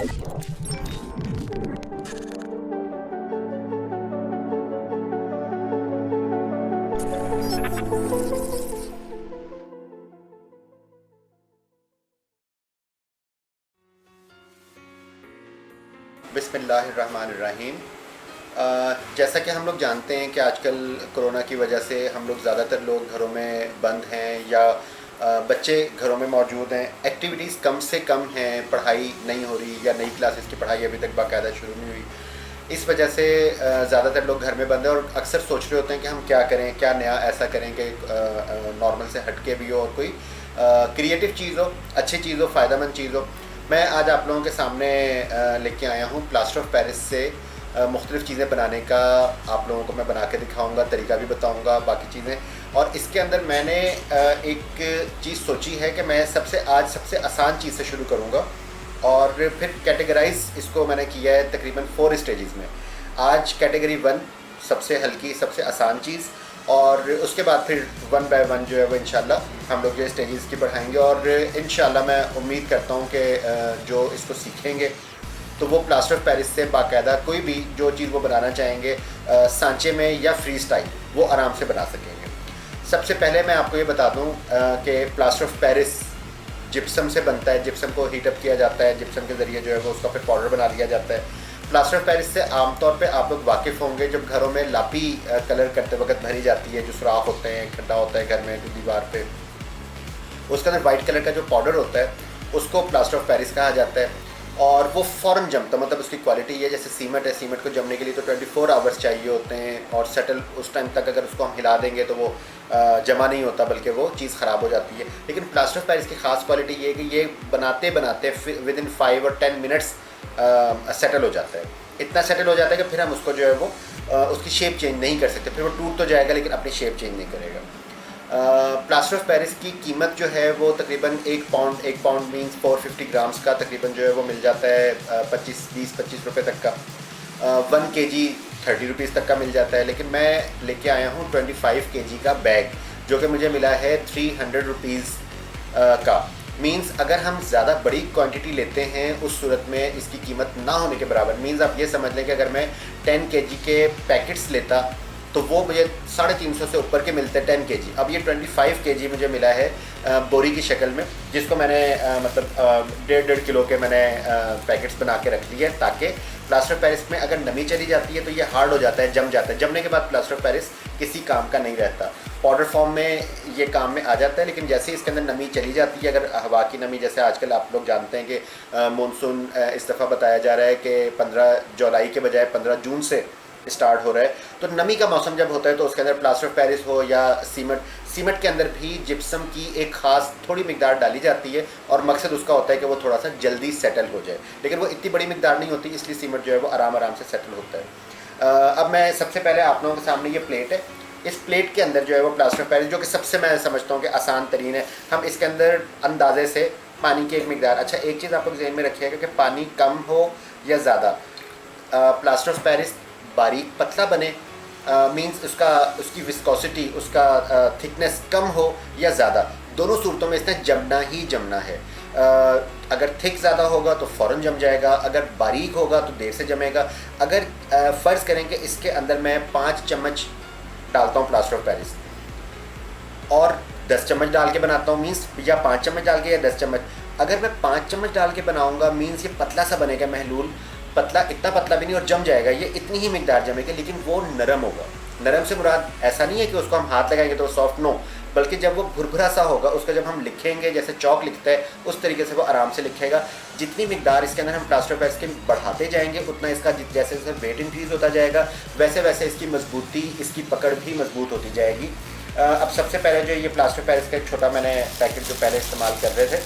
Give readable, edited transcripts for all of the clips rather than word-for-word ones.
बिस्मिल्लाहिर्रहमानिर्रहीम। जैसा कि हम लोग जानते हैं कि आजकल कोरोना की वजह से हम लोग ज़्यादातर लोग घरों में बंद हैं या बच्चे घरों में मौजूद हैं, एक्टिविटीज़ कम से कम हैं, पढ़ाई नहीं हो रही या नई क्लासेस की पढ़ाई अभी तक बाकायदा शुरू नहीं हुई। इस वजह से ज़्यादातर लोग घर में बंद हैं और अक्सर सोच रहे होते हैं कि हम क्या करें, क्या नया ऐसा करें कि नॉर्मल से हट के भी हो और कोई क्रिएटिव चीज़ हो, अच्छी चीज़ हो, फ़ायदेमंद चीज़ हो। मैं आज आप लोगों के सामने लेके आया हूँ प्लास्टर ऑफ पेरिस से मुख्तलिफ़ चीज़ें बनाने का। आप लोगों को मैं बना के दिखाऊंगा, तरीका भी बताऊंगा, बाकी चीज़ें। और इसके अंदर मैंने एक चीज़ सोची है कि मैं सबसे आसान चीज़ से शुरू करूँगा और फिर कैटेगराइज इसको मैंने किया है तकरीबन 4 स्टेजेस में। आज कैटेगरी 1 सबसे हल्की, सबसे आसान चीज़, और उसके बाद फिर 1 बाय 1 जो है वो इंशाल्लाह हम लोग जो स्टेजेस की बढ़ाएंगे। और इंशाल्लाह मैं उम्मीद करता हूँ कि जो इसको सीखेंगे तो वो प्लास्टर ऑफ पेरिस से बाकायदा कोई भी जो चीज़ वो बनाना चाहेंगे सांचे में या फ्री स्टाइल, वो आराम से बना सकेंगे। सबसे पहले मैं आपको ये बता दूँ कि प्लास्टर ऑफ पेरिस जिप्सम से बनता है। जिप्सम को हीटअप किया जाता है, जिप्सम के ज़रिए जो है वो उसका फिर पाउडर बना लिया जाता है। प्लास्टर ऑफ पेरिस से आमतौर पे आप लोग वाकिफ़ होंगे, जब घरों में लापी कलर करते वक्त भरी जाती है, जो सुराख होते हैं, खड्डा होता है घर में जो दीवार पे, उसके अंदर वाइट कलर का जो पाउडर होता है उसको प्लास्टर ऑफ पेरिस कहा जाता है। और वो फ़ौरन जमता, मतलब उसकी क्वालिटी है जैसे सीमेंट है। सीमेंट को जमने के लिए तो 24 आवर्स चाहिए होते हैं और सेटल उस टाइम तक अगर उसको हम हिला देंगे तो वो जमा नहीं होता, बल्कि वो चीज़ ख़राब हो जाती है। लेकिन प्लास्टर ऑफ पेरिस की ख़ास क्वालिटी ये है कि ये बनाते बनाते विद इन 5 और 10 मिनट्स सेटल हो जाता है। इतना सेटल हो जाता है कि फिर हम उसको जो है वो उसकी शेप चेंज नहीं कर सकते। फिर वो टूट तो जाएगा लेकिन अपनी शेप चेंज नहीं करेगा। प्लास्टर ऑफ पेरिस की कीमत जो है वो तकरीबन 1 पाउंड मीन्स 450 ग्राम्स का तकरीबन जो है वो मिल जाता है 20-25 रुपये तक का। 1 kg 30 रुपीज़ तक का मिल जाता है। लेकिन मैं लेके आया हूँ 25 kg का बैग, जो कि मुझे मिला है 300 रुपीज़ का। मीन्स अगर हम ज़्यादा बड़ी क्वांटिटी लेते हैं उस सूरत में इसकी कीमत ना होने के बराबर। मीन्स आप ये समझ लें कि अगर मैं 10 kg के पैकेट्स लेता तो वो मुझे 350 से ऊपर के मिलते हैं 10 kg। अब ये 25 kg मुझे मिला है बोरी की शक्ल में, जिसको मैंने मतलब 1.5 किलो के मैंने पैकेट्स बना के रख दिए, ताकि प्लास्टर ऑफ पेरिस में अगर नमी चली जाती है तो ये हार्ड हो जाता है, जम जाता है। जमने के बाद प्लास्टर ऑफ पेरिस किसी काम का नहीं रहता। पाउडर फॉर्म में ये काम में आ जाता है, लेकिन जैसे ही इसके अंदर नमी चली जाती है, अगर हवा की नमी, जैसे आजकल आप लोग जानते हैं कि मानसून इस दफ़ा बताया जा रहा है कि 15 जुलाई के बजाय 15 जून से स्टार्ट हो रहा है, तो नमी का मौसम जब होता है तो उसके अंदर प्लास्टर ऑफ पेरिस हो या सीमेंट के अंदर भी जिप्सम की एक ख़ास थोड़ी मिकदार डाली जाती है, और मकसद उसका होता है कि वो थोड़ा सा जल्दी सेटल हो जाए। लेकिन वो इतनी बड़ी मिकदार नहीं होती, इसलिए सीमेंट जो है वो आराम आराम से सेटल होता है। अब मैं सबसे पहले आप लोगों के सामने ये प्लेट है, इस प्लेट के अंदर जो है वो प्लास्टर ऑफ पेरिस, जो कि सबसे मैं समझता हूँ कि आसान तरीन है, हम इसके अंदर अंदाजे से पानी की एक मिकदार। अच्छा, एक चीज़ आप लोग ज़हन में रखिएगा कि पानी कम हो या ज़्यादा, प्लास्टर ऑफ पेरिस बारीक पतला बने, मींस उसकी विस्कोसिटी, उसका थिकनेस कम हो या ज़्यादा, दोनों सूरतों में इसने जमना ही जमना है। अगर थिक ज़्यादा होगा तो फ़ौरन जम जाएगा, अगर बारीक होगा तो देर से जमेगा। अगर फ़र्ज़ करें कि इसके अंदर मैं 5 चम्मच डालता हूँ प्लास्टर ऑफ पेरिस और 10 चम्मच डाल के बनाता हूँ, मींस या 5 चम्मच डाल के या 10 चम्मच, अगर मैं 5 चम्मच डाल के बनाऊँगा मींस ये पतला सा बनेगा, महलूल पतला, इतना पतला भी नहीं और जम जाएगा, ये इतनी ही मिकदार जमेगी, लेकिन वो नरम होगा। नरम से मुराद ऐसा नहीं है कि उसको हम हाथ लगाएंगे तो सॉफ्ट, नो, बल्कि जब वो भुरभुरा सा होगा, उसका जब हम लिखेंगे जैसे चौक लिखता है उस तरीके से वो आराम से लिखेगा। जितनी मिकदार इसके अंदर हम प्लास्टर ऑफ पेरिस के बढ़ाते जाएंगे उतना इसका जैसे जैसे वेट इंक्रीज़ होता जाएगा वैसे वैसे इसकी मजबूती, इसकी पकड़ भी मजबूत होती जाएगी। अब सबसे पहले जो ये प्लास्टर ऑफ पेरिस का एक छोटा मैंने पैकेट जो पहले इस्तेमाल कर रहे थे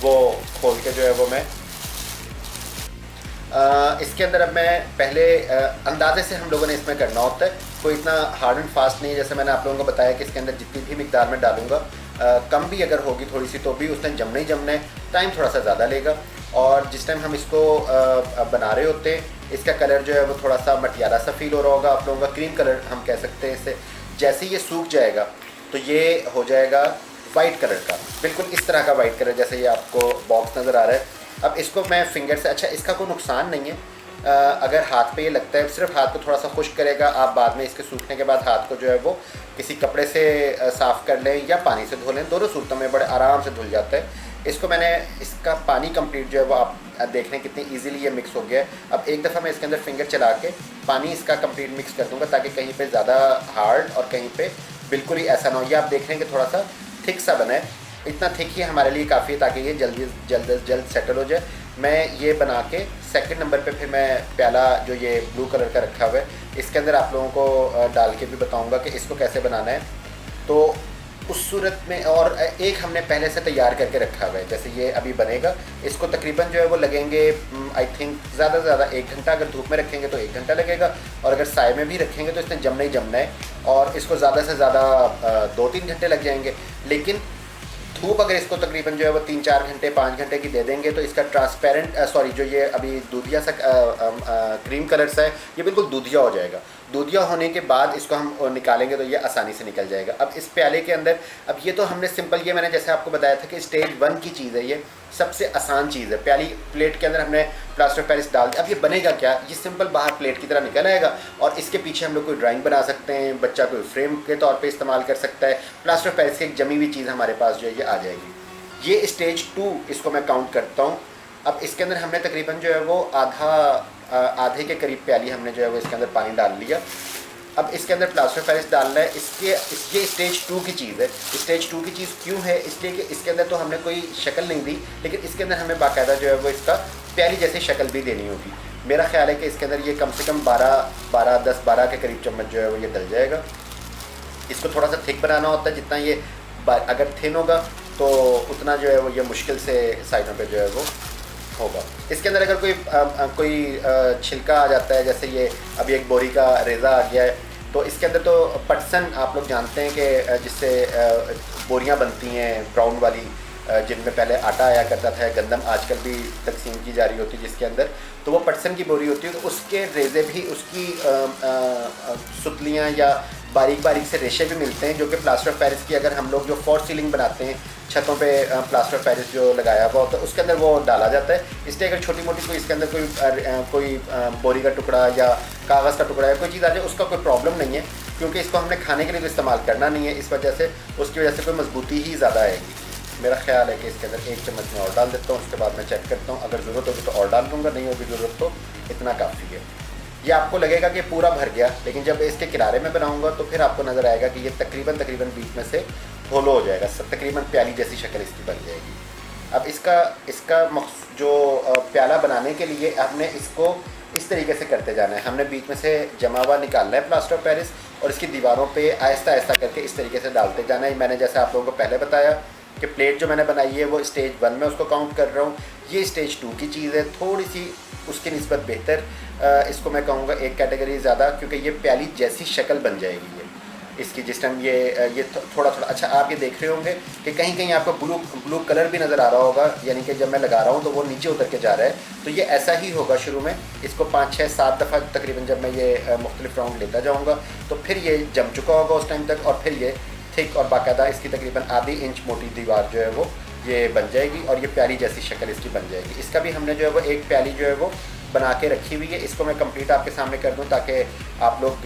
वो खोल के जो है वो मैं इसके अंदर, अब मैं पहले अंदाजे से हम लोगों ने इसमें करना होता है, कोई इतना हार्ड एंड फास्ट नहीं है। जैसे मैंने आप लोगों को बताया कि इसके अंदर जितनी भी मिकदार में डालूंगा, कम भी अगर होगी थोड़ी सी तो भी उस टाइम जमना ही जमना है, टाइम थोड़ा सा ज़्यादा लेगा। और जिस टाइम हम इसको बना रहे होते हैं, इसका कलर जो है वो थोड़ा सा मटियाला सा फील हो रहा होगा आप लोगों का, क्रीम कलर हम कह सकते हैं इसे। जैसे ही ये सूख जाएगा तो ये हो जाएगा वाइट कलर का, बिल्कुल इस तरह का वाइट कलर, जैसे ये आपको बॉक्स नज़र आ रहा है, अब इसको मैं फिंगर से, अच्छा इसका कोई नुकसान नहीं है, अगर हाथ पे ये लगता है, सिर्फ हाथ को थोड़ा सा खुश्क करेगा, आप बाद में इसके सूखने के बाद हाथ को जो है वो किसी कपड़े से साफ़ कर लें या पानी से धो लें, दोनों सूरतों में बड़े आराम से धुल जाता है। इसको मैंने, इसका पानी कंप्लीट जो है वो आप देख लें कितनी इजीली ये मिक्स हो गया है। अब एक दफ़ा मैं इसके अंदर फिंगर चला के पानी इसका कंप्लीट मिक्स कर दूंगा, ताकि कहीं पे ज़्यादा हार्ड और कहीं पे बिल्कुल ही ऐसा ना हो। ये आप देख रहे हैं कि थोड़ा सा थिक सा बना है, इतना थिक ही हमारे लिए काफ़ी है ताकि ये जल्द सेटल हो जाए। मैं ये बना के सेकंड नंबर पे फिर मैं प्याला जो ये ब्लू कलर का रखा हुआ है, इसके अंदर आप लोगों को डाल के भी बताऊंगा कि इसको कैसे बनाना है। तो उस सूरत में, और एक हमने पहले से तैयार करके रखा हुआ है, जैसे ये अभी बनेगा, इसको तकरीबन जो है वो लगेंगे आई थिंक ज़्यादा से ज़्यादा 1 घंटा। अगर धूप में रखेंगे तो 1 घंटा लगेगा, और अगर साए में भी रखेंगे तो इसने जमना ही जमना है, और इसको ज़्यादा से ज़्यादा 2-3 घंटे लग जाएंगे। लेकिन धूप अगर इसको तकरीबन जो है वो 3-4 घंटे 5 घंटे की दे देंगे तो इसका ट्रांसपेरेंट सॉरी जो ये अभी दूधिया सा क्रीम कलर सा है, ये बिल्कुल दूधिया हो जाएगा। दूधिया होने के बाद इसको हम निकालेंगे तो ये आसानी से निकल जाएगा। अब इस प्याले के अंदर, अब ये तो हमने सिंपल, ये मैंने जैसे आपको बताया था कि स्टेज 1 की चीज़ है, ये सबसे आसान चीज़ है। प्याली प्लेट के अंदर हमने प्लास्टर ऑफ पेरिस डाल दिया। अब ये बनेगा क्या, ये सिंपल बाहर प्लेट की तरह निकल आएगा, और इसके पीछे हम लोग कोई ड्राइंग बना सकते हैं, बच्चा कोई फ्रेम के तौर पे इस्तेमाल कर सकता है। प्लास्टर ऑफ पेरिस की एक जमी हुई चीज़ हमारे पास जो है ये आ जाएगी। ये स्टेज 2 इसको मैं काउंट करता हूँ। अब इसके अंदर हमने तकरीबन जो है वो आधे के करीब प्याली हमने जो है वो इसके अंदर पानी डाल लिया। अब इसके अंदर प्लास्टर ऑफ पेरिस डालना है। ये स्टेज 2 की चीज़ है। स्टेज 2 की चीज़ क्यों है, इसलिए कि इसके अंदर तो हमने कोई शक्ल नहीं दी, लेकिन इसके अंदर हमें बाकायदा जो है वो इसका प्याली जैसी शक्ल भी देनी होगी। मेरा ख्याल है कि इसके अंदर ये कम से कम 10-12 के करीब चम्मच जो है वो ये डल जाएगा। इसको थोड़ा सा थिक बनाना होता है, जितना ये अगर थिन होगा तो उतना जो है वो ये मुश्किल से साइडों पे जो है वो होगा। इसके अंदर अगर कोई छिलका आ जाता है, जैसे ये अभी एक बोरी का रेज़ा आ गया है, तो इसके अंदर तो पटसन आप लोग जानते हैं कि जिससे बोरियां बनती हैं ब्राउन वाली, जिनमें पहले आटा आया करता था, गंदम आजकल भी तकसीम की जा रही होती है जिसके अंदर, तो वो पटसन की बोरी होती है। तो उसके रेज़े भी, उसकी सुतलियाँ या बारीक बारीक से रेशे भी मिलते हैं, जो कि प्लास्टर ऑफ पेरिस की, अगर हम लोग जो फॉर सीलिंग बनाते हैं छतों पे प्लास्टर ऑफ पेरिस जो लगाया हुआ होता है उसके अंदर वो डाला जाता है। इसलिए अगर छोटी मोटी कोई इसके अंदर कोई बोरी का टुकड़ा या कागज़ का टुकड़ा या कोई चीज़ आ जाए, उसका कोई प्रॉब्लम नहीं है, क्योंकि इसको हमने खाने के लिए तो इस्तेमाल करना नहीं है। इस वजह से उसकी वजह से कोई मजबूती ही ज़्यादा आएगी। मेरा ख्याल है कि इसके अंदर 1 चम्मच में और डाल देता हूँ, उसके बाद मैं चेक करता हूँ, अगर ज़रूरत होगी तो और डाल दूँगा, नहीं होगी ज़रूरत तो इतना काफ़ी है। ये आपको लगेगा कि पूरा भर गया, लेकिन जब इसके किनारे में बनाऊंगा तो फिर आपको नज़र आएगा कि ये तकरीबन बीच में से होलो हो जाएगा, तकरीबन प्याली जैसी शक्ल इसकी बन जाएगी। अब इसका जो प्याला बनाने के लिए हमने इसको इस तरीके से करते जाना है। हमने बीच में से जमा हुआ निकालना है प्लास्टर ऑफ पेरिस, और इसकी दीवारों पे आहिस्ता आहिस्ता करके इस तरीके से डालते जाना है। मैंने जैसे आप लोगों को पहले बताया कि प्लेट जो मैंने बनाई है वो स्टेज 1 में उसको काउंट कर रहा हूँ, ये स्टेज 2 की चीज़ है, थोड़ी सी उसकी निस्बत बेहतर, इसको मैं कहूँगा एक कैटेगरी ज़्यादा, क्योंकि ये प्याली जैसी शक्ल बन जाएगी ये इसकी जिस टाइम ये थोड़ा थोड़ा। अच्छा, आप ये देख रहे होंगे कि कहीं कहीं आपको ब्लू कलर भी नज़र आ रहा होगा, यानी कि जब मैं लगा रहा हूँ तो वो नीचे उतर के जा रहा है, तो ये ऐसा ही होगा शुरू में। इसको 5-6-7 दफ़ा तकरीबन जब मैं ये मुख्तलिफ राउंड लेता जाऊँगा तो फिर ये जम चुका होगा उस टाइम तक, और फिर ये थिक और बाकायदा इसकी तकरीबन आधी इंच मोटी दीवार जो है वो ये बन जाएगी, और ये प्याली जैसी शक्ल इसकी बन जाएगी। इसका भी हमने जो है वो एक प्याली जो है वो बना के रखी हुई है। इसको मैं कंप्लीट आपके सामने कर दूं, ताकि आप लोग,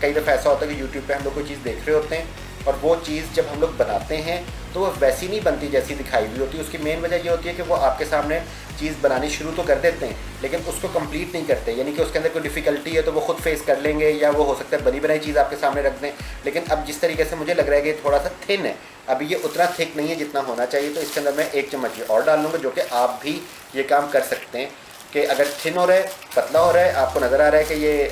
कई दफ़ा ऐसा होता है कि यूट्यूब पे हम लोग कोई चीज़ देख रहे होते हैं और वो चीज़ जब हम लोग बनाते हैं तो वो वैसी नहीं बनती जैसी दिखाई हुई होती है। उसकी मेन वजह ये होती है कि वो आपके सामने चीज़ बनानी शुरू तो कर देते हैं, लेकिन उसको कंप्लीट नहीं करते, यानी कि उसके अंदर कोई डिफ़िकल्टी है तो वो खुद फेस कर लेंगे, या वो हो सकता है बनी बनाई चीज़ आपके सामने रख दें। लेकिन अब जिस तरीके से मुझे लग रहा है कि थोड़ा सा थिन है, अभी ये उतना थिक नहीं है जितना होना चाहिए, तो इसके अंदर मैं 1 चम्मच और डाल लूँगा, जो कि आप भी ये काम कर सकते हैं कि अगर थिन हो रहा है, पतला हो रहा है, आपको नज़र आ रहा है कि ये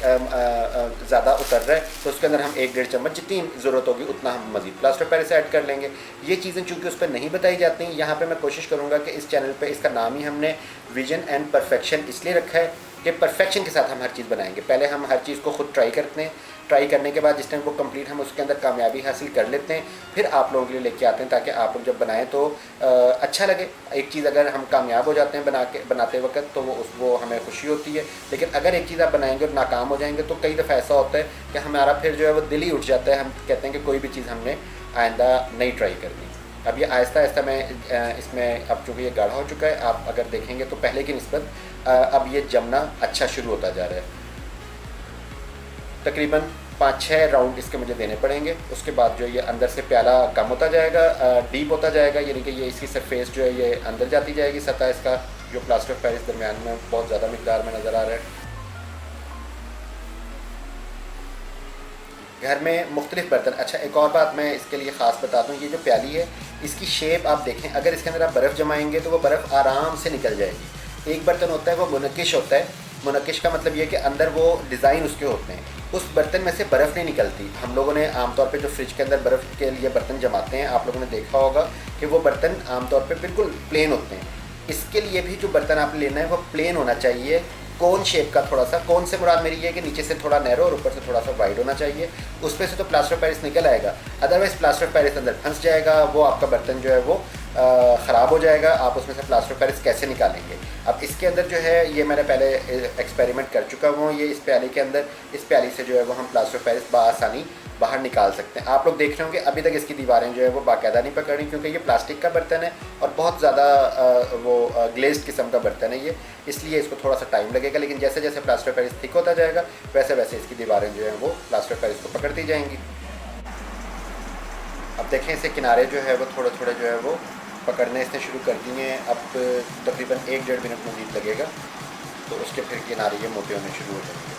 ज़्यादा उतर रहा है, तो उसके अंदर हम 1-1.5 चम्मच जितनी ज़रूरत होगी उतना हम मज़ीद प्लास्टर पेरिस ऐड कर लेंगे। ये चीज़ें चूँकि उस पर नहीं बताई जाती, यहाँ पे मैं कोशिश करूँगा कि इस चैनल पे इसका नाम ही हमने विजन एंड परफेक्शन इसलिए रखा है कि परफेक्शन के साथ हम हर चीज़ बनाएंगे। पहले हम हर चीज़ को खुद ट्राई करते हैं, ट्राई करने के बाद जिस टाइम वो कंप्लीट हम उसके अंदर कामयाबी हासिल कर लेते हैं, फिर आप लोगों के लिए लेके आते हैं, ताकि आप लोग जब बनाएं तो अच्छा लगे। एक चीज़ अगर हम कामयाब हो जाते हैं बनाते वक्त तो वो हमें खुशी होती है, लेकिन अगर एक चीज़ आप बनाएंगे और नाकाम हो जाएंगे तो कई दफ़ा ऐसा होता है कि हमारा फिर जो है वो दिल ही उठ जाता है, हम कहते हैं कि कोई भी चीज़ हमने आइंदा नहीं ट्राई करनी। अब ये आहिस्ता आहिस्ता मैं इसमें, अब चूँकि ये गाढ़ा हो चुका है, आप अगर देखेंगे तो पहले की निस्बत अब ये जमना अच्छा शुरू होता जा रहा है। तकरीबन 5-6 राउंड इसके मुझे देने पड़ेंगे। उसके बाद जो ये अंदर से प्याला कम होता जाएगा, डीप होता जाएगा, यानी कि ये इसकी सरफेस जो है ये अंदर जाती जाएगी, सतह इसका जो प्लास्टर ऑफ पेरिस दरमियान में बहुत ज़्यादा मिकदार में नज़र आ रहा है। घर में मुख्तलिफ बर्तन, अच्छा एक और बात मैं इसके लिए ख़ास बता दूँ, ये जो प्याली है इसकी शेप आप देखें, अगर इसके अंदर आप बर्फ़ जमाएंगे तो वो बर्फ़ आराम से निकल जाएगी। एक बर्तन होता है वो मुनक्किश होता है, मुनक्किश का मतलब ये कि अंदर वो डिज़ाइन उसके होते हैं, उस बर्तन में से बर्फ़ नहीं निकलती। हम लोगों ने आमतौर पे जो फ्रिज के अंदर बर्फ़ के लिए बर्तन जमाते हैं, आप लोगों ने देखा होगा कि वो बर्तन आमतौर पे बिल्कुल प्लेन होते हैं। इसके लिए भी जो बर्तन आपने लेना है वो प्लेन होना चाहिए, कोन शेप का, थोड़ा सा कोन से मुराद मेरी ये है कि नीचे से थोड़ा नैरो और ऊपर से थोड़ा सा वाइड होना चाहिए, उस पर से तो प्लास्टर ऑफ पेरिस निकल आएगा। अदरवाइज़ प्लास्टर ऑफ पेरिस अंदर फंस जाएगा, वो आपका बर्तन जो है वो ख़राब हो जाएगा, आप उसमें से प्लास्टर ऑफ पेरिस कैसे निकालेंगे। अब इसके अंदर जो है ये मैंने पहले एक्सपेरिमेंट कर चुका हूँ, ये इस प्याली के अंदर, इस प्याली से जो है वो हम प्लास्टर ऑफ पेरिस बआसानी बाहर निकाल सकते हैं। आप लोग देख रहे होंगे अभी तक इसकी दीवारें जो है वो बाकायदा नहीं पकड़ रही, क्योंकि ये प्लास्टिक का बर्तन है और बहुत ज़्यादा वो ग्लेज्ड किस्म का बर्तन है ये, इसलिए इसको थोड़ा सा टाइम लगेगा। लेकिन जैसे जैसे प्लास्टर ऑफ पेरिस थिक होता जाएगा वैसे वैसे इसकी दीवारें जो हैं वो प्लास्टर ऑफ पेरिस को पकड़ती जाएंगी। अब देखें इसे किनारे जो है वो थोड़े थोड़े जो है वो पकड़ने इसने शुरू कर दिए हैं। अब तकरीबन 1-1.5 मिनट मज़ीद लगेगा तो उसके फिर किनारे ये मोटे होने शुरू हो जाएंगे।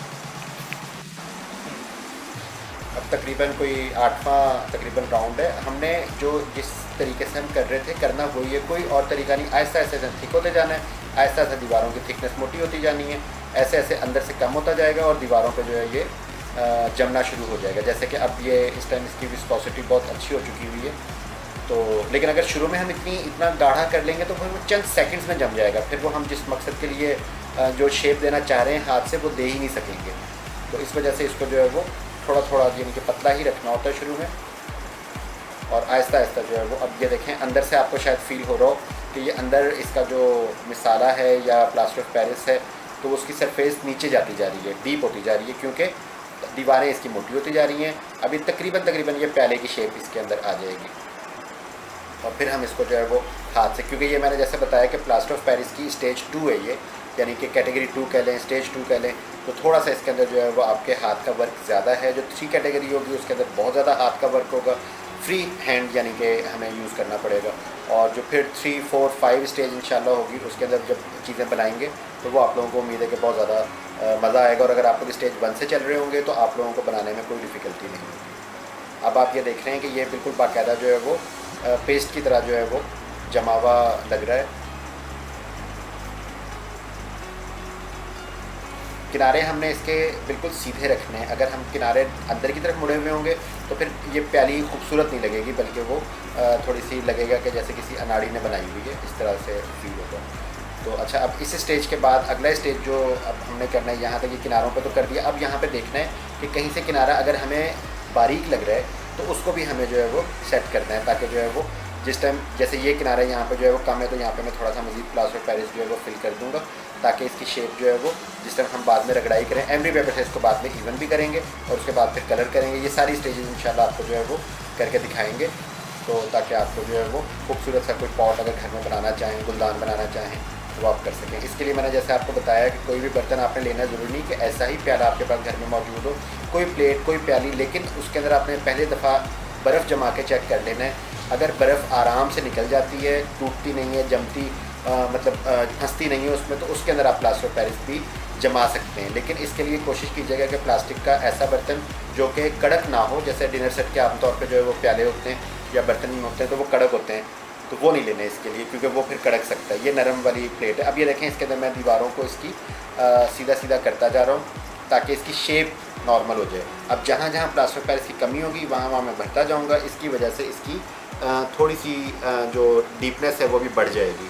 अब तकरीबन कोई 8वां तकरीबन राउंड है। हमने जो जिस तरीके से हम कर रहे थे करना वही है, कोई और तरीका नहीं। आहिस्ता आहिस्ता थिक होते जाना है, आहिस्ता आहिस्ता दीवारों की थिकनेस मोटी होती जानी है, ऐसे ऐसे अंदर से कम होता जाएगा और दीवारों पे जो है ये जमना शुरू हो जाएगा। जैसे कि अब ये इस टाइम इसकी विस्कोसिटी बहुत अच्छी हो चुकी हुई है, तो लेकिन अगर शुरू में हम इतना गाढ़ा कर लेंगे तो फिर वो चंद सेकंड्स में जम जाएगा, फिर वो हम जिस मकसद के लिए जो शेप देना चाह रहे हैं हाथ से वो दे ही नहीं सकेंगे। तो इस वजह से इसको जो है वो थोड़ा थोड़ा यानी कि पतला ही रखना होता है शुरू में, और आहिस्ता आहिस्ता जो है वो, अब ये देखें अंदर से आपको शायद फील हो रहा हो कि ये अंदर इसका जो मिसाला है या प्लास्टर ऑफ पेरिस है तो उसकी सरफेस नीचे जाती जा रही है, डीप होती जा रही है, क्योंकि दीवारें इसकी मोटी होती जा रही हैं। अभी तकरीबन ये प्याले की शेप इसके अंदर आ जाएगी और फिर हम इसको जो है वो हाथ से, क्योंकि ये मैंने जैसे बताया कि प्लास्टर ऑफ पेरिस की स्टेज 2 है ये, यानी कि कैटेगरी 2 कह लें, स्टेज 2 कह लें, तो थोड़ा सा इसके अंदर जो है वो आपके हाथ का वर्क ज़्यादा है। जो 3 कैटेगरी होगी उसके अंदर बहुत ज़्यादा हाथ का वर्क होगा, फ्री हैंड यानी कि हमें यूज़ करना पड़ेगा। और जो फिर 3, 4, 5 स्टेज इंशाल्लाह होगी उसके अंदर जब चीज़ें बनाएंगे तो वो आप लोगों को उम्मीद है कि बहुत ज़्यादा मज़ा आएगा। और अगर आप लोग स्टेज 1 से चल रहे होंगे तो आप लोगों को बनाने में कोई डिफ़िकल्टी नहीं होगी। अब आप ये देख रहे हैं कि ये बिल्कुल बाकायदा जो है वो पेस्ट की तरह जो है वो जमा हुआ लग रहा है। किनारे हमने इसके बिल्कुल सीधे रखने हैं। अगर हम किनारे अंदर की तरफ मुड़े हुए होंगे तो फिर ये प्याली खूबसूरत नहीं लगेगी, बल्कि वो थोड़ी सी लगेगा कि जैसे किसी अनाड़ी ने बनाई हुई है, इस तरह से फील होगा। तो अच्छा, अब इस स्टेज के बाद अगला स्टेज जो अब हमने करना है, यहाँ तक ये किनारों पे तो कर दिया, अब यहाँ पे देखना है कि कहीं से किनारा अगर हमें बारीक लग रहा है तो उसको भी हमें जो है वो सेट करना है, ताकि जो है वो जिस टाइम जैसे ये किनारा यहाँ पे जो है वो कम है तो यहाँ पे मैं थोड़ा सा मज़ीद प्लास्टर ऑफ पेरिस जो है वो फिल कर दूँगा, ताकि इसकी शेप जो है वो जिस टाइम हम बाद में रगड़ाई करें, एमरी पेपर से इसको बाद में इवन भी करेंगे और उसके बाद फिर कलर करेंगे। ये सारी स्टेजेस इंशाल्लाह आपको जो है वो करके दिखाएंगे, तो ताकि आपको जो है वो खूबसूरत सा कोई पॉट अगर घर में बनाना चाहें, गुलदान बनाना चाहें तो वो आप कर सकें। इसके लिए मैंने जैसे आपको बताया कि कोई भी बर्तन आपने लेना ज़रूरी नहीं कि ऐसा ही प्याला आपके पास घर में मौजूद हो, कोई प्लेट कोई प्याली, लेकिन उसके अंदर आपने पहले दफ़ा बर्फ़ जमा के चेक कर लेना है। अगर बर्फ़ आराम से निकल जाती है, टूटती नहीं है, जमती मतलब फंसती नहीं है उसमें, तो उसके अंदर आप प्लास्टर ऑफ पेरिस भी जमा सकते हैं। लेकिन इसके लिए कोशिश कीजिएगा कि प्लास्टिक का ऐसा बर्तन जो कि कड़क ना हो, जैसे डिनर सेट के आमतौर पे जो है वो प्याले होते हैं या बर्तन नहीं होते हैं तो वो कड़क होते हैं, तो वो नहीं लेने इसके लिए, क्योंकि वो फिर कड़क सकता है। ये नरम वाली प्लेट है। अब ये देखें इसके अंदर मैं दीवारों को इसकी सीधा सीधा करता जा रहा हूँ ताकि इसकी शेप नॉर्मल हो जाए। अब जहाँ जहाँ प्लास्टर ऑफ पेरिस की कमी होगी वहाँ वहाँ मैं भरता जाऊँगा, इसकी वजह से इसकी थोड़ी सी जो डीपनेस है वो भी बढ़ जाएगी।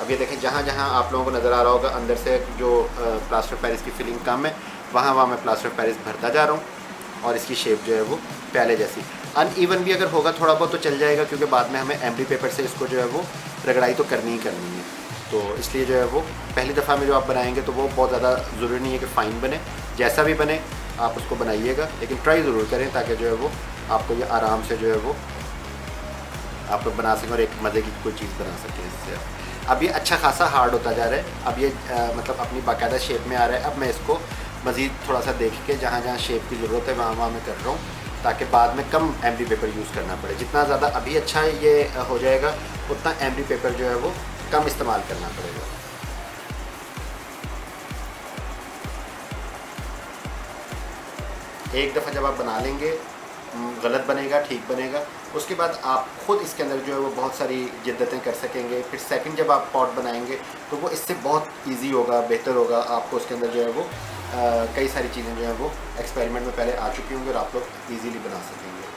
अब ये देखें जहाँ जहाँ आप लोगों को नज़र आ रहा होगा अंदर से जो प्लास्टर ऑफ पेरिस की फिलिंग कम है, वहाँ वहाँ मैं प्लास्टर ऑफ पेरिस भरता जा रहा हूँ और इसकी शेप जो है वो पहले जैसी। अनइवन भी अगर होगा थोड़ा बहुत तो चल जाएगा, क्योंकि बाद में हमें एमडी पेपर से इसको जो है वो रगड़ाई तो करनी ही करनी है। तो इसलिए जो है वो पहली दफ़ा में जो आप बनाएंगे तो वो बहुत ज़्यादा ज़रूरी नहीं है कि फ़ाइन बने, जैसा भी बने आप उसको बनाइएगा, लेकिन ट्राई ज़रूर करें ताकि जो है वो आपको ये आराम से जो है वो आप लोग बना सकें और एक मज़े की कोई चीज़ बना सकें इससे। अब ये अच्छा खासा हार्ड होता जा रहा है, अब ये मतलब अपनी बाकायदा शेप में आ रहा है। अब मैं इसको मज़ीद थोड़ा सा देख के जहाँ जहाँ शेप की ज़रूरत है वहाँ वहाँ मैं कर रहा हूँ, ताकि बाद में कम एमडी पेपर यूज़ करना पड़े। जितना ज़्यादा अभी अच्छा ये हो जाएगा उतना एमडी पेपर जो है वो कम इस्तेमाल करना पड़ेगा। एक दफ़ा जब आप बना लेंगे, गलत बनेगा ठीक बनेगा, उसके बाद आप ख़ुद इसके अंदर जो है वो बहुत सारी जिद्दतें कर सकेंगे। फिर सेकंड जब आप पॉट बनाएंगे तो वो इससे बहुत इजी होगा, बेहतर होगा। आपको उसके अंदर जो है वो कई सारी चीज़ें जो है वो एक्सपेरिमेंट में पहले आ चुकी होंगी और आप लोग ईज़िली बना सकेंगे।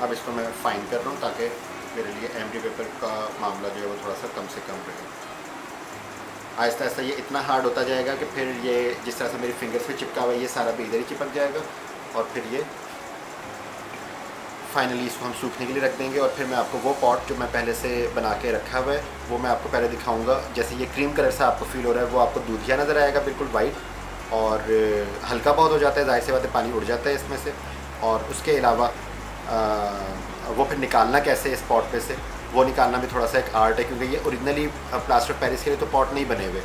अब इसको मैं फाइन कर रहा हूँ ताकि मेरे लिए एमडी पेपर का मामला जो है वो थोड़ा सा कम से कम रहे। आहिस्ता आहिस्ता ये इतना हार्ड होता जाएगा कि फिर ये जिस तरह से मेरी फिंगर्स पे चिपका हुआ है ये सारा भी इधर ही चिपक जाएगा, और फिर ये फाइनली इसको हम सूखने के लिए रख देंगे। और फिर मैं आपको वो पॉट जो मैं पहले से बना के रखा हुआ है वो मैं आपको पहले दिखाऊंगा। जैसे ये क्रीम कलर से आपको फील हो रहा है, वो आपको दूधिया नज़र आएगा, बिल्कुल वाइट, और हल्का बहुत हो जाता है, जाहिर सी बात है पानी उड़ जाता है इसमें से। और उसके अलावा वो फिर निकालना कैसे इस पॉट पे से, वो निकालना भी थोड़ा सा एक आर्ट है, क्योंकि ये ओरिजिनली प्लास्टर ऑफ पेरिस के लिए तो पॉट नहीं बने हुए।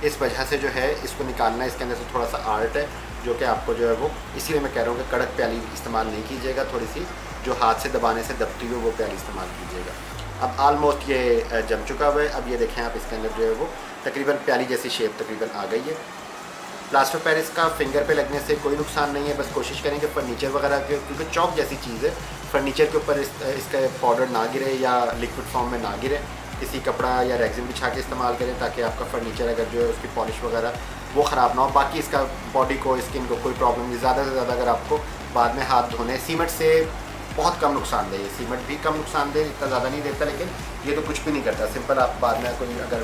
इस वजह से जो है इसको निकालना इसके अंदर से थोड़ा सा आर्ट है, जो कि आपको जो है वो, इसीलिए मैं कह रहा हूँ कि कड़क प्याली इस्तेमाल नहीं कीजिएगा, थोड़ी सी जो हाथ से दबाने से दबती हो वो प्याली इस्तेमाल कीजिएगा। अब आलमोस्ट ये जम चुका हुआ है। अब ये देखें आप, इसके अंदर जो है वो तकरीबन प्याली जैसी शेप तकरीबन आ गई है। प्लास्टर ऑफ पेरिस का फिंगर पे लगने से कोई नुकसान नहीं है, बस कोशिश करें कि फर्नीचर वगैरह के, क्योंकि चौक जैसी चीज़ है, फर्नीचर के ऊपर इसका पाउडर ना गिरे या लिक्विड फॉर्म में ना गिरे। किसी कपड़ा या रेगजिन बिछा के इस्तेमाल करें ताकि आपका फर्नीचर अगर जो है उसकी पॉलिश वगैरह वो ख़राब ना हो। बाकी इसका बॉडी को, स्किन को कोई प्रॉब्लम नहीं। ज़्यादा से ज़्यादा अगर आपको बाद में हाथ धोने, सीमेंट से बहुत कम नुकसानदेह है, सीमेंट भी कम नुकसानदेह, इतना ज़्यादा नहीं देता, लेकिन ये तो कुछ भी नहीं करता। सिंपल आप बाद में कोई अगर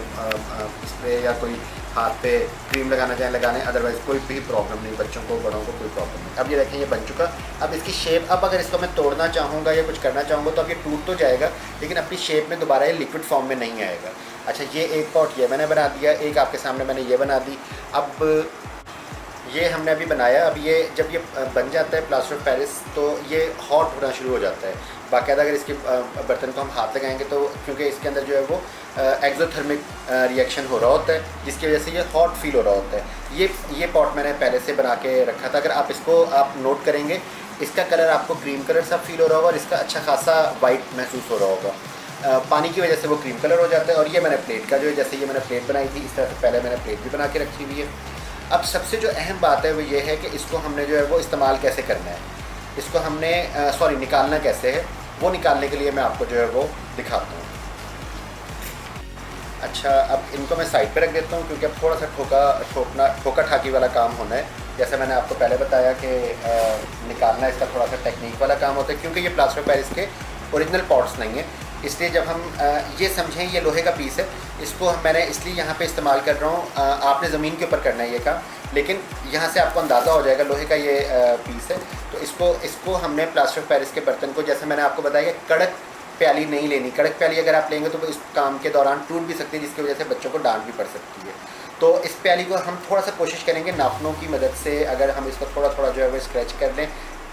स्प्रे या कोई हाथ पे क्रीम लगाना चाहें लगाने, अदरवाइज़ कोई भी प्रॉब्लम नहीं, बच्चों को बड़ों को कोई प्रॉब्लम नहीं। अब ये देखें ये बन चुका। अब इसकी शेप, अब अगर इसको मैं तोड़ना चाहूँगा या कुछ करना चाहूँगा तो अब ये टूट तो जाएगा, लेकिन अपनी शेप में दोबारा ये लिक्विड फॉर्म में नहीं आएगा। अच्छा, ये एक पॉट ये मैंने बना दिया, एक आपके सामने मैंने ये बना दी। अब ये हमने अभी बनाया। अब ये जब ये बन जाता है प्लास्टर ऑफ पेरिस तो ये हॉट होना शुरू हो जाता है। बाकायदा अगर इसके बर्तन को हम हाथ लगाएंगे तो, क्योंकि इसके अंदर जो है वो एक्सोथर्मिक रिएक्शन हो रहा होता है, जिसकी वजह से ये हॉट फील हो रहा होता है। ये पॉट मैंने पहले से बना के रखा था। अगर आप इसको आप नोट करेंगे, इसका कलर आपको क्रीम कलर सा फील हो रहा होगा और इसका अच्छा खासा वाइट महसूस हो रहा होगा। पानी की वजह से वो क्रीम कलर हो जाता है। और ये मैंने प्लेट का जो है, जैसे ये मैंने प्लेट बनाई थी इस तरह से पहले मैंने प्लेट भी बना के रखी हुई है। अब सबसे जो अहम बात है वो ये है कि इसको हमने जो है वो इस्तेमाल कैसे करना है, इसको हमने निकालना कैसे है, वो निकालने के लिए मैं आपको जो है वो दिखाता हूँ। अच्छा, अब इनको मैं साइड पे रख देता हूँ, क्योंकि अब थोड़ा सा ठोका ठाकी वाला काम होना है। जैसे मैंने आपको पहले बताया कि निकालना इसका थोड़ा सा टेक्निक वाला काम होता है, क्योंकि ये प्लास्टर ऑफ पेरिस के ओरिजिनल पॉट्स नहीं है। इसलिए जब हम ये समझें ये लोहे का पीस है, इसको मैंने इसलिए यहाँ पे इस्तेमाल कर रहा हूँ। आपने ज़मीन के ऊपर करना है ये काम, लेकिन यहाँ से आपको अंदाज़ा हो जाएगा लोहे का ये पीस है। तो इसको हमने प्लास्टर ऑफ पेरिस के बर्तन को, जैसे मैंने आपको बताया कि कड़क प्याली नहीं लेनी। कड़क प्याली अगर आप लेंगे तो वो इस काम के दौरान टूट भी सकती है, जिसकी वजह से बच्चों को डांट भी पड़ सकती है। तो इस प्याली को हम थोड़ा सा कोशिश करेंगे नाखूनों की मदद से, अगर हम इसको थोड़ा थोड़ा जो है वो स्क्रैच कर लें,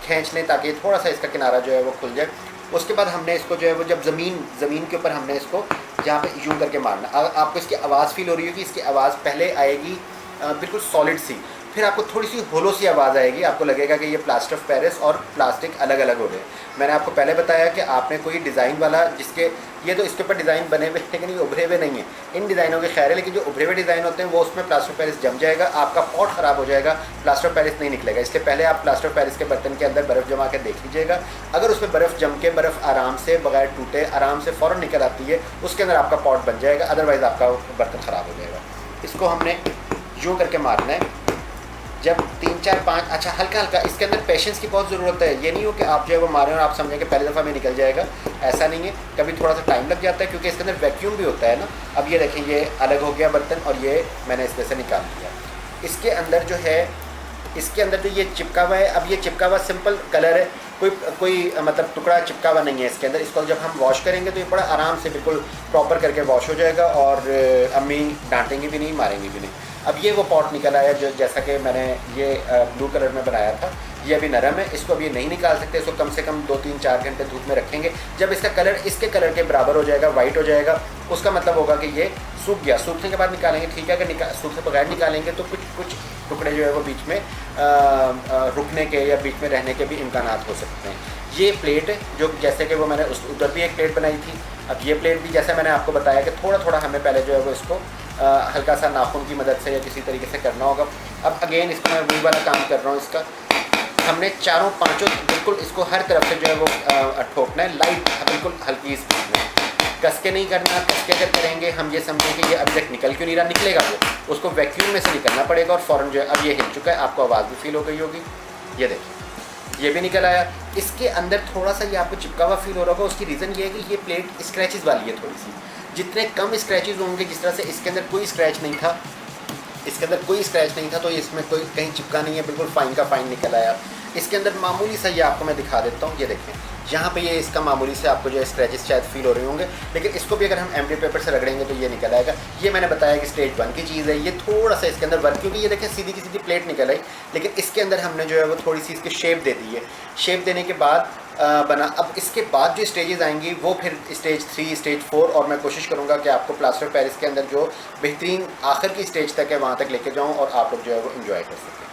खींच लें, ताकि थोड़ा सा इसका किनारा जो है वो खुल जाए। उसके बाद हमने इसको जो है वो जब ज़मीन के ऊपर हमने इसको जहाँ पे यूँ करके मारना। आपको इसकी आवाज़ फील हो रही होगी, इसकी आवाज़ पहले आएगी बिल्कुल सॉलिड सी, फिर आपको थोड़ी सी होलो सी आवाज़ आएगी। आपको लगेगा कि ये प्लास्टर ऑफ पेरिस और प्लास्टिक अलग अलग हो रहे हैं। मैंने आपको पहले बताया कि आपने कोई डिज़ाइन वाला, जिसके ये तो इसके ऊपर डिज़ाइन बने हुए लेकिन ये उभरे हुए नहीं है, इन डिज़ाइनों के खैर है, लेकिन जो उभरे हुए डिज़ाइन होते हैं वो उसमें प्लास्टर ऑफ पेरिस जम जाएगा, आपका पॉट ख़राब हो जाएगा, प्लास्टर ऑफ पेरिस नहीं निकलेगा। इसके पहले आप प्लास्टर ऑफ पेरिस के बर्तन के अंदर बर्फ़ जमा के देख लीजिएगा। अगर उसमें बर्फ़ जम के, बर्फ़ आराम से बगैर टूटे आराम से फ़ौरन निकल आती है, उसके अंदर आपका पॉट बन जाएगा, अदरवाइज़ आपका बर्तन ख़राब हो जाएगा। इसको हमने यूँ करके मारना है, जब 3 4 5, अच्छा हल्का हल्का, इसके अंदर पेशेंस की बहुत ज़रूरत है। ये नहीं हो कि आप जो है वो मारें और आप समझें कि पहली दफ़ा में निकल जाएगा, ऐसा नहीं है। कभी थोड़ा सा टाइम लग जाता है, क्योंकि इसके अंदर वैक्यूम भी होता है ना। अब ये देखें, ये अलग हो गया बर्तन और ये मैंने इसमें से निकाल दिया। इसके अंदर जो है, इसके अंदर जो ये चिपका हुआ है, अब ये चिपका हुआ सिंपल कलर है, कोई मतलब टुकड़ा चिपका हुआ नहीं है इसके अंदर। इसको जब हम वॉश करेंगे तो ये बड़ा आराम से बिल्कुल प्रॉपर करके वॉश हो जाएगा और अम्मी डांटेंगी भी नहीं, मारेंगी भी नहीं। अब ये वो पॉट निकल आया जो जैसा कि मैंने ये ब्लू कलर में बनाया था, ये अभी नरम है, इसको अभी नहीं निकाल सकते, इसको कम से कम 2-3-4 घंटे धूप में रखेंगे। जब इसका कलर इसके कलर के बराबर हो जाएगा, वाइट हो जाएगा, उसका मतलब होगा कि ये सूख गया। सूखने के बाद निकालेंगे, ठीक है। अगर सूखे बगैर निकालेंगे तो कुछ टुकड़े जो है वो बीच में रुकने के या बीच में रहने के भी इम्कानात हो सकते हैं। ये प्लेट है जो जैसे कि वो मैंने उधर भी एक प्लेट बनाई थी, अब ये प्लेट भी जैसे मैंने आपको बताया कि थोड़ा थोड़ा हमें पहले जो है वो इसको हल्का सा नाखून की मदद से या किसी तरीके से करना होगा। अब अगेन इसको मैं वही वाला काम कर रहा हूँ। इसका हमने चारों पांचों बिल्कुल इसको हर तरफ से जो है वो ठोकना है, लाइट बिल्कुल हल्की स्पीड में, कस के नहीं करना। कस के अगर करेंगे हम ये समझें कि ये अभी तक निकल क्यों नहीं रहा, निकलेगा वो, उसको वैक्यूम में से निकलना पड़ेगा और फ़ौरन जो है अब ये हिल चुका है, आपको आवाज़ भी फील हो गई होगी। ये देखिए ये भी निकल आया। इसके अंदर थोड़ा सा ये आपको चिपका हुआ फील हो रहा होगा, उसकी रीज़न ये है कि ये प्लेट स्क्रैचेस वाली है थोड़ी सी। जितने कम स्क्रैचेस होंगे, जिस तरह से इसके अंदर कोई स्क्रैच नहीं था, इसके अंदर कोई स्क्रैच नहीं था तो इसमें कोई कहीं चिपका नहीं है, बिल्कुल फाइन का फाइन निकल आया। इसके अंदर मामूली सा ये आपको मैं दिखा देता हूँ, ये देखें यहाँ पे ये इसका मामूली से आपको जो है स्क्रैचेस शायद फील हो रहे होंगे, लेकिन इसको भी अगर हम एमडी पेपर से रगड़ेंगे तो ये निकल आएगा। ये मैंने बताया कि स्टेज 1 की चीज़ है। ये थोड़ा सा इसके अंदर वर्क, क्योंकि ये देखें सीधी की सीधी प्लेट निकल आई, लेकिन इसके अंदर हमने जो है वो थोड़ी सी इसकी शेप दे दी है। शेप देने के बाद बना। अब इसके बाद जो स्टेजेस आएंगी वो फिर स्टेज 3, स्टेज 4, और मैं कोशिश करूँगा कि आपको प्लास्टर ऑफ पेरिस के अंदर जो बेहतरीन आखिर की स्टेज तक है वहाँ तक लेके जाऊँ और आप लोग जो है वो इन्जॉय कर सकें।